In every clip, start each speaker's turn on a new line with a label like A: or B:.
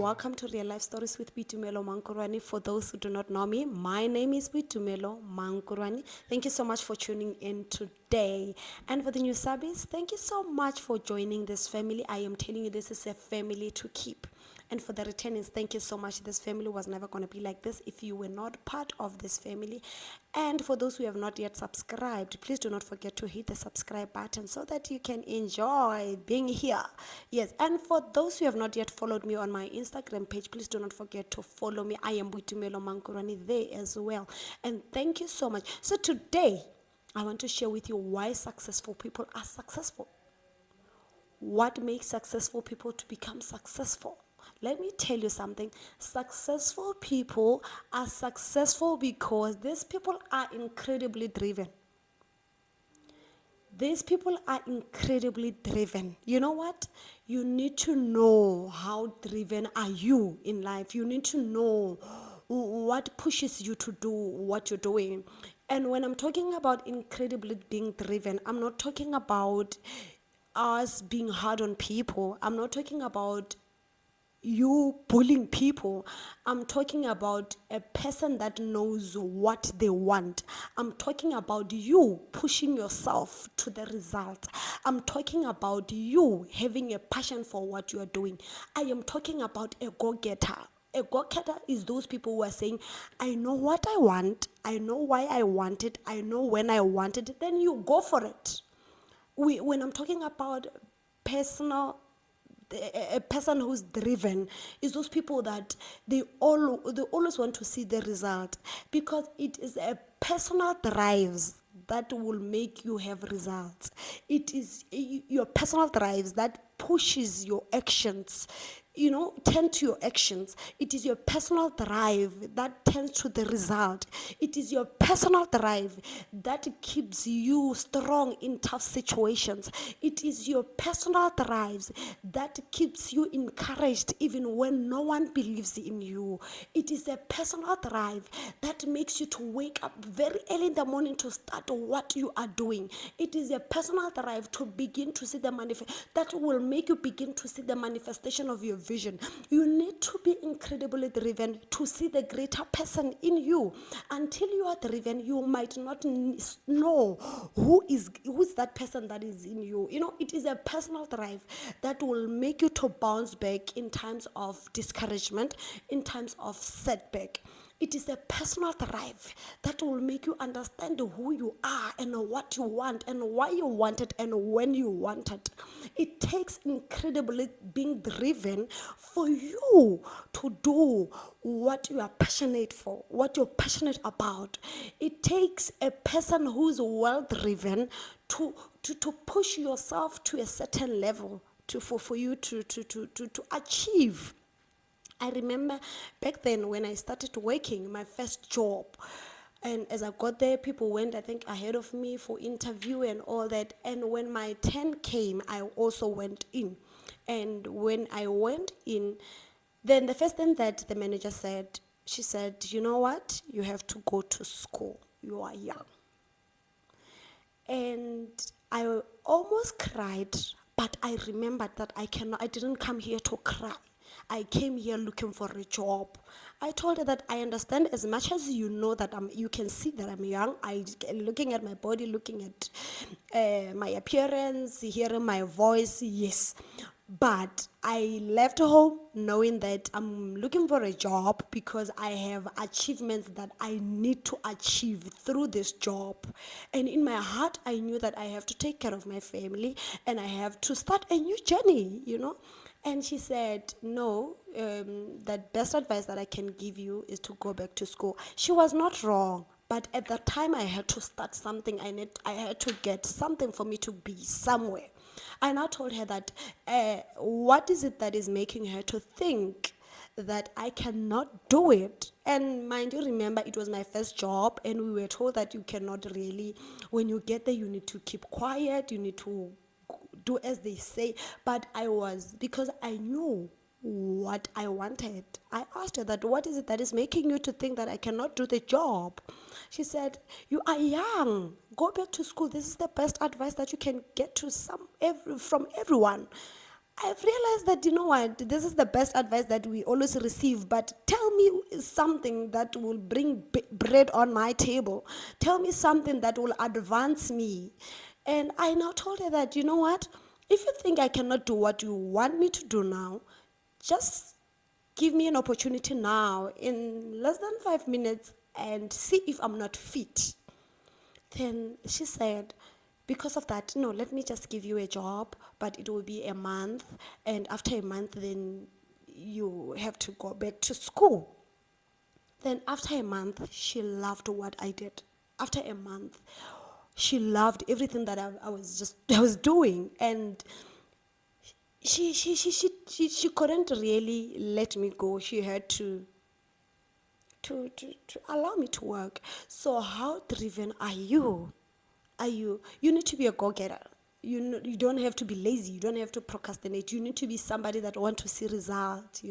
A: welcome to Real Life Stories with Boitumelo Mankuroane. For those who do not know me, my name is Boitumelo Mankuroane. Thank you so much for tuning in today. And for the new subbies, thank you so much for joining this family. I am telling you, this is a family to keep. And for the returnees, thank you so much. This family was never going to be like this if you were not part of this family. And for those who have not yet subscribed, please do not forget to hit the subscribe button so that you can enjoy being here. Yes, and for those who have not yet followed me on my Instagram page, please do not forget to follow me. I am Boitumelo Mankuroane there as well. And thank you so much. So today, I want to share with you why successful people are successful. What makes successful people to become successful? Let me tell you something. Successful people are successful because these people are incredibly driven. These people are incredibly driven. You know what? You need to know how driven are you in life. You need to know what pushes you to do what you're doing. And when I'm talking about incredibly being driven, I'm not talking about us being hard on people. I'm not talking about you bullying people. I'm talking about a person that knows what they want. I'm talking about you pushing yourself to the result. I'm talking about you having a passion for what you are doing. I am talking about a go-getter. A go-getter is those people who are saying, I know what I want, I know why I want it, I know when I want it, then you go for it. When I'm talking about a person who's driven is those people that they always want to see the result, because it is a personal drives that will make you have results. It is your personal drives that pushes your actions, tend to your actions. It is your personal drive that tends to the result. It is your personal drive that keeps you strong in tough situations. It is your personal drives that keeps you encouraged even when no one believes in you. It is a personal drive that makes you to wake up very early in the morning to start what you are doing. It is a personal drive to begin to see the that will make you begin to see the manifestation of your vision. You need to be incredibly driven to see the greater person in you. Until you are driven, you might not know who's that person that is in you. It is a personal drive that will make you to bounce back in times of discouragement, in times of setback. It is a personal drive that will make you understand who you are and what you want and why you want it and when you want it. It takes incredibly being driven for you to do what you are passionate for, what you're passionate about. It takes a person who's well driven to push yourself to a certain level for you to achieve. I remember back then when I started working, my first job, and as I got there, people went, I think, ahead of me for interview and all that. And when my turn came, I also went in. And when I went in, then the first thing that the manager said, she said, you know what? You have to go to school. You are young. And I almost cried, but I remembered that I didn't come here to cry. I came here looking for a job. I told her that I understand, as much as you know that you can see that I'm young. Looking at my body, looking at my appearance, hearing my voice, yes. But I left home knowing that I'm looking for a job because I have achievements that I need to achieve through this job. And in my heart, I knew that I have to take care of my family and I have to start a new journey, And she said, no, the best advice that I can give you is to go back to school. She was not wrong. But at that time, I had to start something. I had to get something for me to be somewhere. I now told her that what is it that is making her to think that I cannot do it? And mind you, remember, it was my first job, and we were told that you cannot really, when you get there, you need to keep quiet, you need to do as they say. But because I knew what I wanted. I asked her that, what is it that is making you to think that I cannot do the job? She said, you are young. Go back to school. This is the best advice that you can get from everyone. I've realized that, you know what, this is the best advice that we always receive, but tell me something that will bring bread on my table. Tell me something that will advance me. And I now told her that, you know what, if you think I cannot do what you want me to do now, just give me an opportunity now in less than 5 minutes and see if I'm not fit. Then she said, because of that, no, let me just give you a job, but it will be a month. And after a month, then you have to go back to school. Then after a month, she loved what I did. After a month, she loved everything that I was doing. And she couldn't really let me go. She had to allow me to work. So how driven are you? You need to be a go-getter. You don't have to be lazy. You don't have to procrastinate. You need to be somebody that want to see results,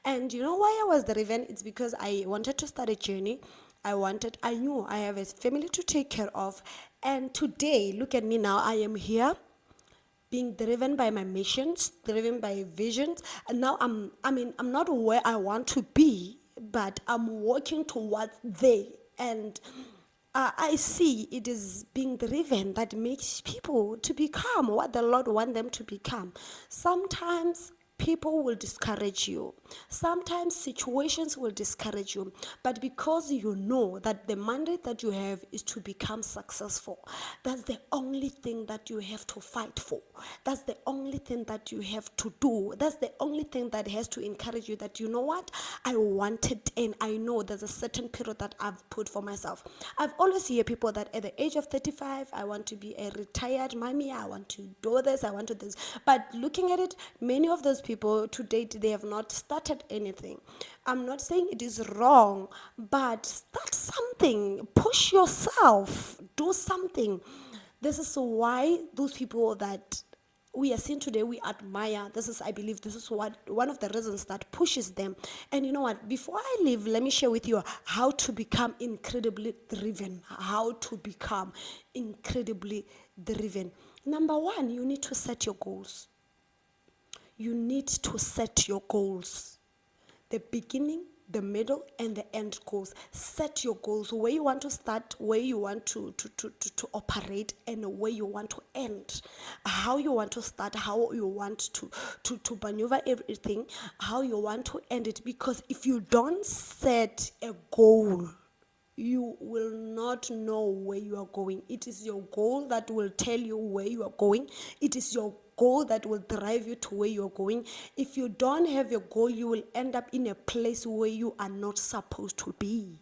A: And you know why I was driven? It's because I wanted to start a journey. I knew I have a family to take care of. And today, look at me now, I am here being driven by my missions, driven by visions. And now I'm not where I want to be, but I'm working towards there. And I see it is being driven that makes people to become what the Lord wants them to become. Sometimes people will discourage you. Sometimes situations will discourage you. But because you know that the mandate that you have is to become successful, that's the only thing that you have to fight for. That's the only thing that you have to do. That's the only thing that has to encourage you that, you know what, I want it, and I know there's a certain period that I've put for myself. I've always hear people that at the age of 35, I want to be a retired mommy, I want to do this, I want to do this. But looking at it, many of those people to date, they have not started anything. I'm not saying it is wrong, but start something, push yourself, do something. This is why those people that we are seeing today, we admire. I believe this is what one of the reasons that pushes them. And you know what? Before I leave, let me share with you how to become incredibly driven. How to become incredibly driven. Number one, you need to set your goals. You need to set your goals. The beginning, the middle, and the end goals. Set your goals, where you want to start, where you want to operate, and where you want to end. How you want to start, how you want to maneuver everything, how you want to end it. Because if you don't set a goal, you will not know where you are going. It is your goal that will tell you where you are going. It is your goal that will drive you to where you are going. If you don't have a goal, you will end up in a place where you are not supposed to be.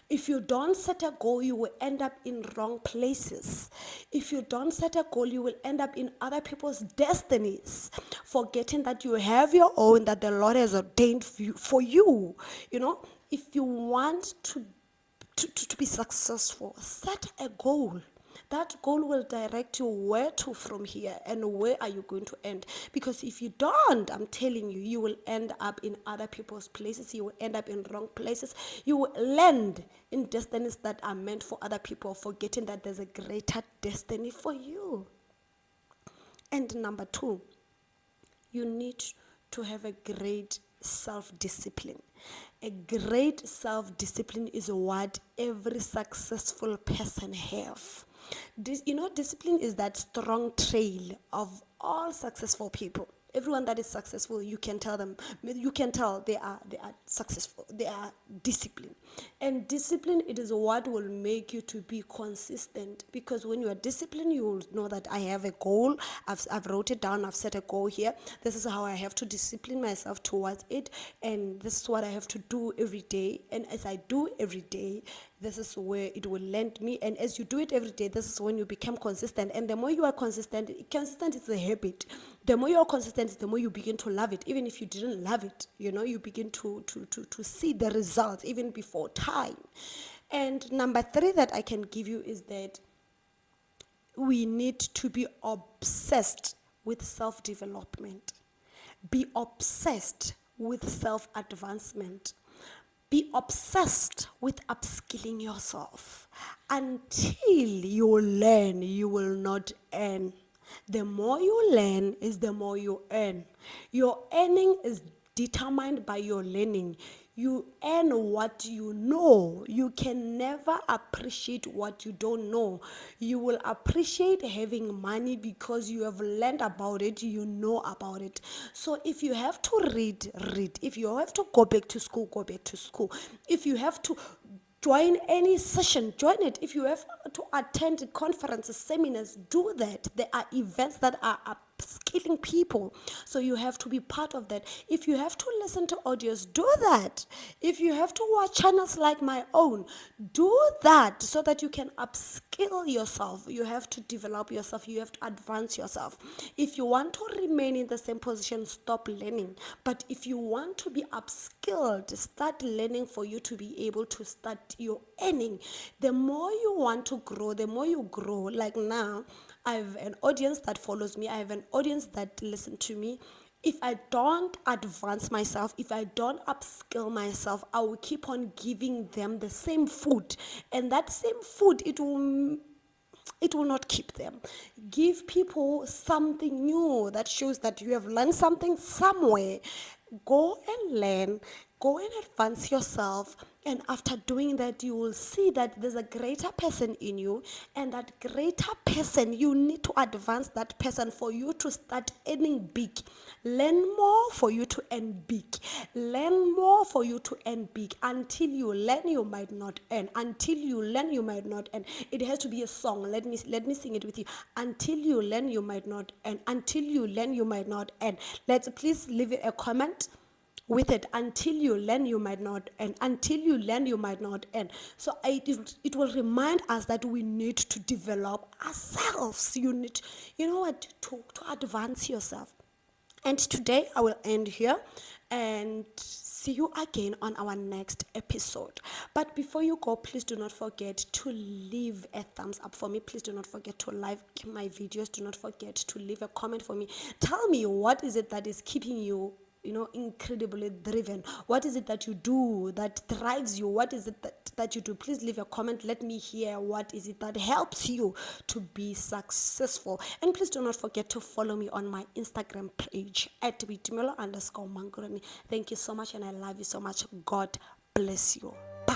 A: If you don't set a goal, you will end up in wrong places. If you don't set a goal, you will end up in other people's destinies, forgetting that you have your own, that the Lord has ordained for you. If you want to be successful, set a goal. That goal will direct you where to from here and where are you going to end. Because if you don't, I'm telling you, you will end up in other people's places. You will end up in wrong places. You will land in destinies that are meant for other people, forgetting that there's a greater destiny for you. And number two, you need to have a great self-discipline. A great self-discipline is what every successful person have. Discipline is that strong trail of all successful people. Everyone that is successful, you can tell they are successful. They are disciplined. And discipline, it is what will make you to be consistent. Because when you are disciplined, you will know that I have a goal. I've wrote it down. I've set a goal here. This is how I have to discipline myself towards it. And this is what I have to do every day. And as I do every day, this is where it will land me. And as you do it every day, this is when you become consistent. And the more you are consistent is a habit. The more you are consistent, the more you begin to love it. Even if you didn't love it, you begin to see the results even before time. And number three that I can give you is that we need to be obsessed with self-development. Be obsessed with self-advancement. Be obsessed with upskilling yourself. Until you learn, you will not earn. The more you learn is the more you earn. Your earning is determined by your learning. You earn what you know. You can never appreciate what you don't know. You will appreciate having money because you have learned about it, you know about it. So if you have to read, read. If you have to go back to school, go back to school. If you have to join any session, join it. If you have to attend conferences, seminars, do that. There are events that are upskilling people, so you have to be part of that. If you have to listen to audios, do that. If you have to watch channels like my own, do that, so that you can upskill yourself. You have to develop yourself, you have to advance yourself. If you want to remain in the same position, stop learning. But if you want to be upskilled, start learning for you to be able to start your earning. The more you want to grow, the more you grow. Like now, I have an audience that follows me, I have an audience that listen to me. If I don't advance myself, if I don't upskill myself, I will keep on giving them the same food, and that same food, it will not keep them. Give people something new that shows that you have learned something somewhere. Go and learn, go and advance yourself. And after doing that, you will see that there's a greater person in you. And that greater person, you need to advance that person for you to start earning big. Learn more for you to earn big. Learn more for you to earn big. Until you learn, you might not earn. Until you learn, you might not earn. It has to be a song. Let me sing it with you. Until you learn, you might not earn. Until you learn, you might not earn. Let's please leave a comment with it. Until you learn, you might not earn. Until you learn, you might not earn. So it will remind us that we need to develop ourselves. You need, you know what, to advance yourself. And today I will end here and see you again on our next episode. But before you go, please do not forget to leave a thumbs up for me. Please do not forget to like my videos. Do not forget to leave a comment for me. Tell me, what is it that is keeping you, incredibly driven? What is it that you do that drives you? What is it that you do? Please leave a comment. Let me hear what is it that helps you to be successful. And please do not forget to follow me on my Instagram page at Boitumelo_Mankuroane. Thank you so much, and I love you so much. God bless you. Bye.